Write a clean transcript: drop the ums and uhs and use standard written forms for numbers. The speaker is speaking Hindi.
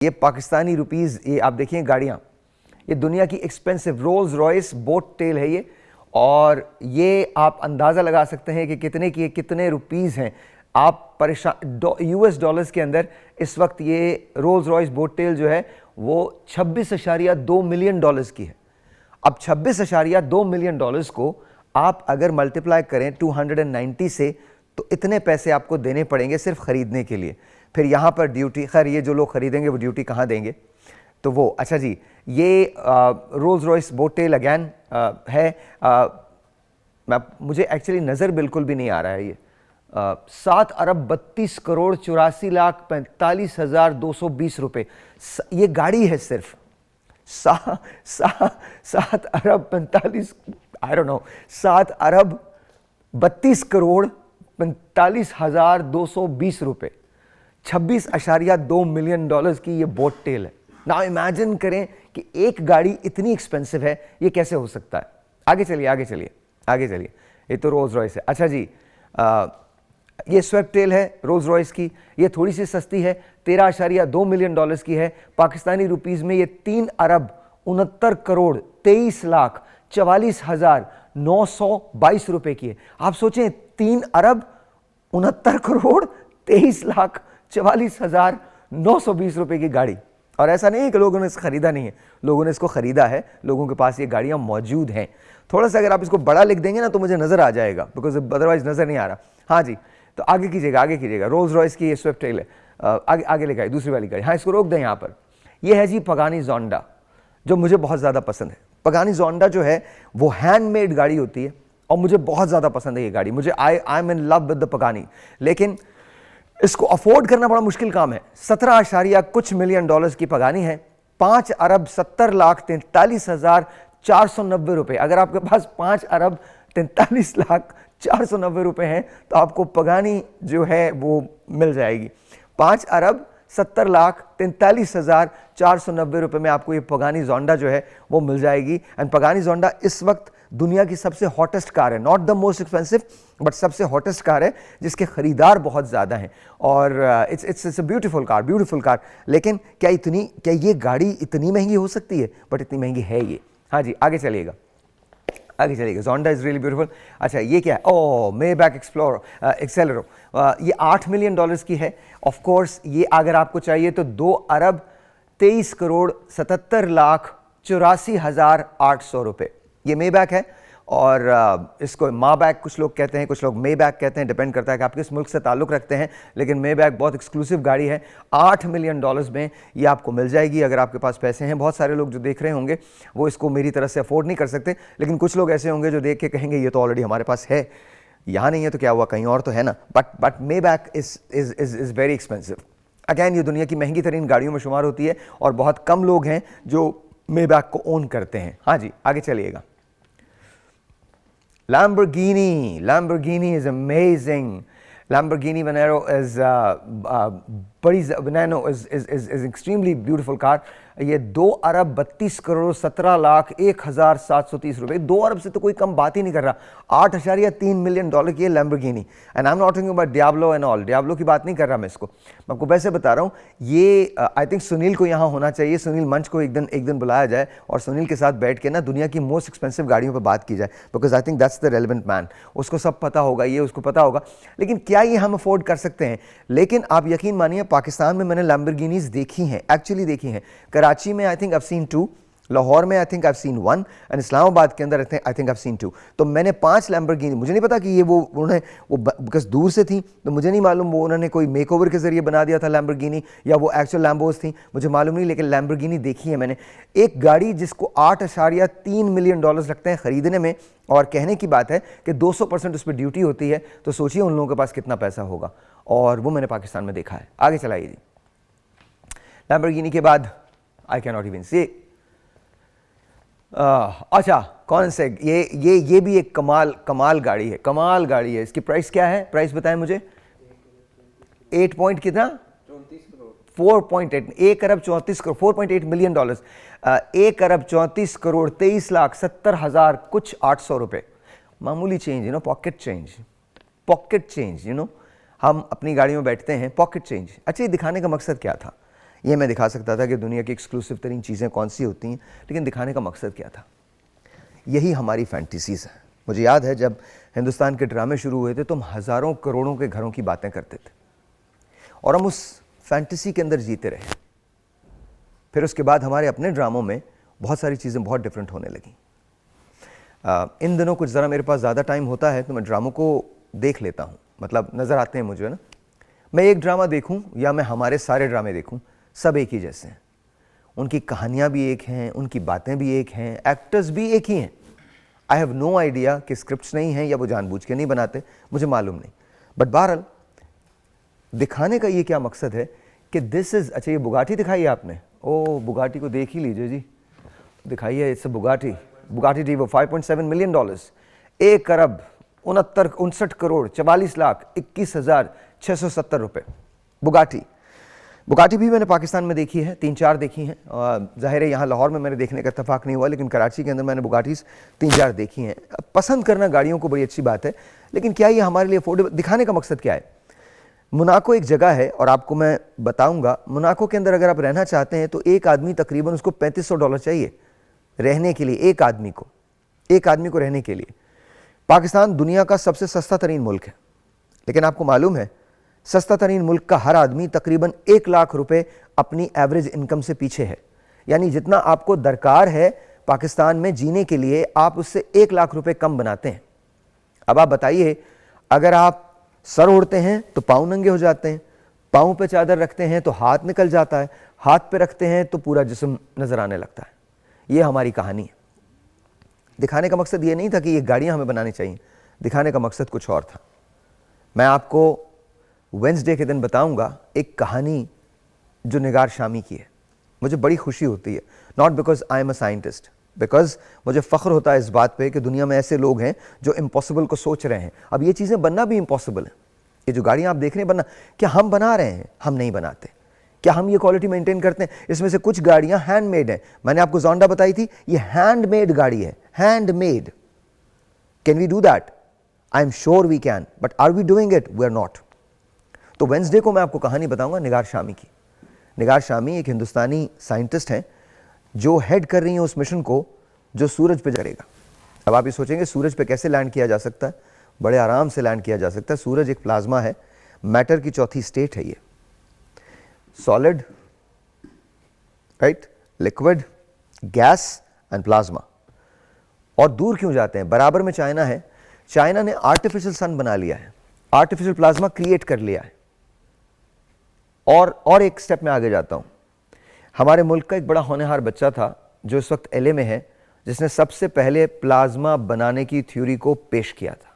ये पाकिस्तानी रुपीज़, ये आप देखिए गाड़ियाँ, ये दुनिया की expensive Rolls Royce Boat Tail है ये, और ये आप अंदाज़ा लगा सकते हैं कि कितने की, कितने रुपीज़ हैं। आप परेशान, यूएस डॉलर्स के अंदर इस वक्त ये रोल्स रॉयस बोट टेल जो है वो 26.2 मिलियन डॉलर्स की है। अब 26.2 मिलियन डॉलर्स को आप अगर मल्टीप्लाई करें 290 से, तो इतने पैसे आपको देने पड़ेंगे सिर्फ ख़रीदने के लिए। फिर यहाँ पर ड्यूटी, खैर ये जो लोग ख़रीदेंगे वो ड्यूटी कहाँ देंगे, तो वो अच्छा जी। ये Rolls Royce Boat Tail again है, मुझे एक्चुअली नज़र बिल्कुल भी नहीं आ रहा है ये 7 अरब 32 करोड़ 84 लाख 45,220 रुपये ये गाड़ी है सिर्फ। 7 अरब 45, आई डोंट नो, 7 अरब 32 करोड़ 45,220 रुपये, 26.2 मिलियन डॉलर्स की ये बोट टेल है। नाउ इमेजिन करें कि एक गाड़ी इतनी एक्सपेंसिव है, ये कैसे हो सकता है। आगे चलिए आगे चलिए आगे चलिए। ये तो रोल्स रॉयस है। अच्छा जी, ये स्वेप्ट टेल है रोल्स रॉयस की, ये थोड़ी सी सस्ती है, 13.2 मिलियन डॉलर्स की है। पाकिस्तानी रुपीज़ में ये 3 अरब 69 करोड़ 23 लाख 44,922 रुपये की है। आप सोचें 3 अरब 69 करोड़ 23 लाख 44,920 रुपये की गाड़ी। और ऐसा नहीं है कि लोगों ने इसको ख़रीदा नहीं है, लोगों ने इसको ख़रीदा है, लोगों के पास ये गाड़ियाँ मौजूद हैं। थोड़ा सा अगर आप इसको बड़ा लिख देंगे ना तो मुझे नज़र आ जाएगा, बिकॉज अदरवाइज नज़र नहीं आ रहा। हाँ जी, तो आगे कीजिएगा आगे कीजिएगा। रोल्स रॉयस की ये स्विफ्ट टेल है, आगे आगे लेकर आइए दूसरी वाली गाड़ी। हाँ, इसको रोक दें यहाँ पर। ये है जी पगानी जोंडा, जो मुझे बहुत ज़्यादा पसंद है। पगानी जोंडा जो है वो हैंडमेड गाड़ी होती है और मुझे बहुत ज़्यादा पसंद है ये गाड़ी। मुझे I am in love with the Pagani, लेकिन इसको अफोर्ड करना बड़ा मुश्किल काम है। 17 कुछ मिलियन डॉलर्स की पगानी है, 5 अरब 70 लाख 43,490 रुपये। अगर आपके पास 5 अरब 43 लाख 490 रुपये हैं तो आपको पगानी जो है वो मिल जाएगी। 5 अरब 70 लाख 43,490 रुपये में आपको ये पगानी जोंडा जो है वो मिल जाएगी। एंड पगानी जोंडा इस वक्त दुनिया की सबसे हॉटेस्ट कार है, not the most expensive but सबसे हॉटेस्ट कार है, जिसके ख़रीदार बहुत ज़्यादा हैं। और इट्स अ ब्यूटीफुल कार। लेकिन क्या ये गाड़ी इतनी महंगी हो सकती है? बट इतनी महंगी है ये। हाँ जी, आगे चलिएगा। जोंडा इज़ रियली ब्यूटीफुल। अच्छा, ये क्या है? ओह, मेबैक एक्सेलेरो। ये 8 मिलियन डॉलर्स की है। ऑफ कोर्स ये अगर आपको चाहिए तो 2 अरब 23 करोड़ 77 लाख 84,800 रुपये ये मेबैक है। और इसको माबैक कुछ लोग कहते हैं, कुछ लोग मेबैक कहते हैं, डिपेंड करता है कि आप किस मुल्क से ताल्लुक़ रखते हैं। लेकिन मेबैक बहुत एक्सक्लूसिव गाड़ी है। 8 मिलियन डॉलर्स में ये आपको मिल जाएगी अगर आपके पास पैसे हैं। बहुत सारे लोग जो देख रहे होंगे वो इसको मेरी तरह से अफोर्ड नहीं कर सकते, लेकिन कुछ लोग ऐसे होंगे जो देख के कहेंगे ये तो ऑलरेडी हमारे पास है, यहाँ नहीं है तो क्या हुआ, कहीं और तो है ना। But Maybach is very expensive. Again ये दुनिया की महंगी तरीन गाड़ियों में शुमार होती है और बहुत कम लोग हैं जो मेबैक को ओन करते हैं। हाँ जी, आगे चलिएगा। Lamborghini is amazing. Lamborghini Veneno is extremely beautiful car. ये 2 अरब 32 करोड़ 17 लाख 1,730 रुपये, 2 अरब से तो कोई कम बात ही नहीं कर रहा। 8.3 मिलियन डॉलर की है Lamborghini। And I am not talking about Diablo and all, Diablo की बात नहीं कर रहा मैं इसको, मैं आपको वैसे बता रहा हूँ। ये आई थिंक सुनील को यहाँ होना चाहिए, सुनील मंच को एक दिन बुलाया जाए और सुनील के साथ बैठ के ना दुनिया की मोस्ट एक्सपेंसिव गाड़ियों पर बात की जाए, because I think that's the relevant man. उसको सब पता होगा, ये उसको पता होगा। लेकिन क्या ये हम अफोर्ड कर सकते हैं? लेकिन आप यकीन मानिए पाकिस्तान में मैंने Lamborghinis देखी हैं, एक्चुअली देखी हैं। कराची में I think I've seen 2, Lahore में I think I've seen 1 and Islamabad के अंदर आई थिंक I've seen 2। तो मैंने 5 Lamborghini, मुझे नहीं पता कि ये उन्होंने बिकॉज दूर से थी तो मुझे नहीं मालूम वो उन्होंने कोई मेकओवर के ज़रिए बना दिया था Lamborghini या वो एक्चुअल लैम्बोस थी, मुझे मालूम नहीं। लेकिन Lamborghini देखी है मैंने। एक गाड़ी जिसको 8.3 मिलियन डॉलर्स लगते हैं ख़रीदने में, और कहने की बात है कि 200% उस पर ड्यूटी होती है, तो सोचिए उन लोगों के पास कितना पैसा होगा। और वो मैंने पाकिस्तान में देखा है। आगे चलाइए जी। Lamborghini के बाद आई कैन नॉट इवन से। अच्छा, कौन से ये भी एक कमाल गाड़ी है। इसकी प्राइस क्या है? प्राइस बताएं मुझे। 8 पॉइंट कितना? 4.8, 1 अरब 34 करोड़, 4.8 मिलियन डॉलर्स, 1 अरब 34 करोड़ 23 लाख 70 हज़ार कुछ 800 रुपये। मामूली चेंज, पॉकेट चेंज, हम अपनी गाड़ी में बैठते हैं, पॉकेट चेंज। अच्छा, ये दिखाने का मकसद क्या था? ये मैं दिखा सकता था कि दुनिया की एक्सक्लूसिव तरीन चीज़ें कौन सी होती हैं, लेकिन दिखाने का मकसद क्या था? यही हमारी फैंटेसीज़ हैं। मुझे याद है जब हिंदुस्तान के ड्रामे शुरू हुए थे तो हम हज़ारों करोड़ों के घरों की बातें करते थे और हम उस फैंटेसी के अंदर जीते रहे। फिर उसके बाद हमारे अपने ड्रामों में बहुत सारी चीज़ें बहुत डिफरेंट होने लगीं। इन दिनों कुछ ज़रा मेरे पास ज़्यादा टाइम होता है तो मैं ड्रामों को देख लेता हूँ, मतलब नज़र आते हैं मुझे ना। मैं एक ड्रामा देखूँ या मैं हमारे सारे ड्रामे देखूँ, सब एक ही जैसे हैं। उनकी कहानियाँ भी एक हैं, उनकी बातें भी एक हैं, एक्टर्स भी एक ही हैं। आई हैव नो आइडिया कि स्क्रिप्ट्स नहीं हैं या वो जानबूझ के नहीं बनाते, मुझे मालूम नहीं। बट बहरहाल दिखाने का ये क्या मकसद है कि दिस इज़, अच्छा ये बुगाटी दिखाई है आपने? ओ बुगाटी को देख ही लीजिए जी, दिखाइए। इट्स बुगाटी टीवो, $5.7 मिलियन, 1 अरब 69 करोड़ 44 लाख 21,670 रुपये। बुगाटी भी मैंने पाकिस्तान में देखी है, 3-4 देखी हैं। ज़ाहिर है यहाँ लाहौर में मैंने देखने का इत्तेफाक नहीं हुआ, लेकिन कराची के अंदर मैंने बुगाटीज़ 3-4 देखी हैं। पसंद करना गाड़ियों को बड़ी अच्छी बात है, लेकिन क्या ये हमारे लिए अफोर्डेबल? दिखाने का मकसद क्या है? मोनाको एक जगह है और आपको मैं बताऊंगा, मोनाको के अंदर अगर आप रहना चाहते हैं तो एक आदमी तकरीबन उसको $3500 चाहिए रहने के लिए, एक आदमी को रहने के लिए। पाकिस्तान दुनिया का सबसे सस्ता तरीन मुल्क है, लेकिन आपको मालूम है सस्ता तरीन मुल्क का हर आदमी तकरीबन 1 लाख रुपए अपनी एवरेज इनकम से पीछे है। यानी जितना आपको दरकार है पाकिस्तान में जीने के लिए, आप उससे 1 लाख रुपए कम बनाते हैं। अब आप बताइए, अगर आप सर ओढ़ते हैं तो पाँव नंगे हो जाते हैं, पाँव पे चादर रखते हैं तो हाथ निकल जाता है, हाथ पे रखते हैं तो पूरा जिस्म नजर आने लगता है। ये हमारी कहानी है। दिखाने का मकसद ये नहीं था कि ये गाड़ियां हमें बनानी चाहिए, दिखाने का मकसद कुछ और था। मैं आपको वेंसडे के दिन बताऊंगा एक कहानी जो निगार शामी की है। मुझे बड़ी खुशी होती है, not because I am a scientist, because मुझे फ़ख्र होता है इस बात पे कि दुनिया में ऐसे लोग हैं जो इम्पॉसिबल को सोच रहे हैं। अब ये चीज़ें बनना भी इम्पॉसिबल है। ये जो गाड़ियाँ आप देख रहे हैं बनना, क्या हम बना रहे हैं? हम नहीं बनाते। क्या हम ये क्वालिटी मेंटेन करते हैं? इसमें से कुछ गाड़ियाँ हैंडमेड हैं। मैंने आपको जोंडा बताई थी, ये हैंडमेड गाड़ी है, handmade. Can we do that? I am sure we can, but are we doing it? We are not. तो वेंसडे को मैं आपको कहानी बताऊंगा निगार शामी की। निगार शामी एक हिंदुस्तानी साइंटिस्ट हैं जो हेड कर रही हैं उस मिशन को जो सूरज पे करेगा। अब आप ये सोचेंगे सूरज पे कैसे लैंड किया जा सकता है? बड़े आराम से लैंड किया जा सकता है। सूरज एक प्लाज्मा है, मैटर की चौथी स्टेट है ये। Solid, right, liquid, gas and plasma. और दूर क्यों जाते हैं? बराबर में चाइना है। चाइना ने आर्टिफिशियल सन बना लिया है, आर्टिफिशियल प्लाज्मा क्रिएट कर लिया है। और एक स्टेप में आगे जाता हूं। हमारे मुल्क का एक बड़ा होनहार बच्चा था जो इस वक्त LA में है, जिसने सबसे पहले प्लाज्मा बनाने की थ्योरी को पेश किया था।